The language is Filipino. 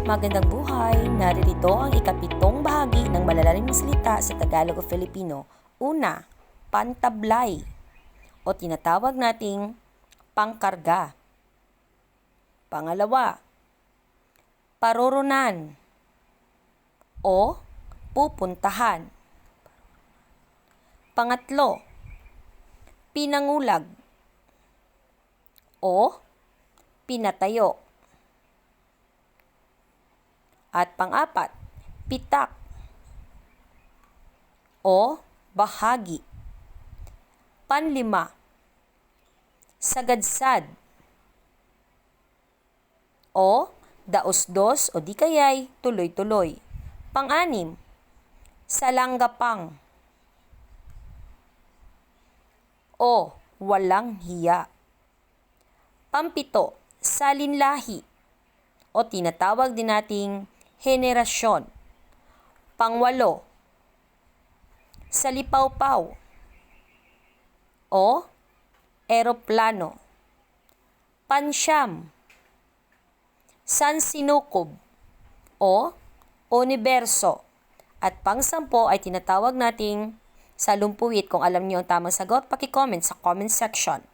Magandang buhay! Naririto ang ikapitong bahagi ng malalalim na salita sa Tagalog o Filipino. Una, pantablay o tinatawag nating pangkarga. Pangalawa, paroronan o pupuntahan. Pangatlo, pinangulag o pinatayo. At pang-apat, pitak o bahagi. Panlima, sagadsad o daos-dos o di kaya'y tuloy-tuloy. Pang-anim, salanggapang o walang hiya. Pampito, salinlahi o tinatawag din nating henerasyon. Pangwalo, salipawpaw o eroplano. Pansyam, sansinukob o universo. At pang-sampo ay tinatawag nating salumpuwit. Kung alam niyo ang tamang sagot, paki-comment sa comment section.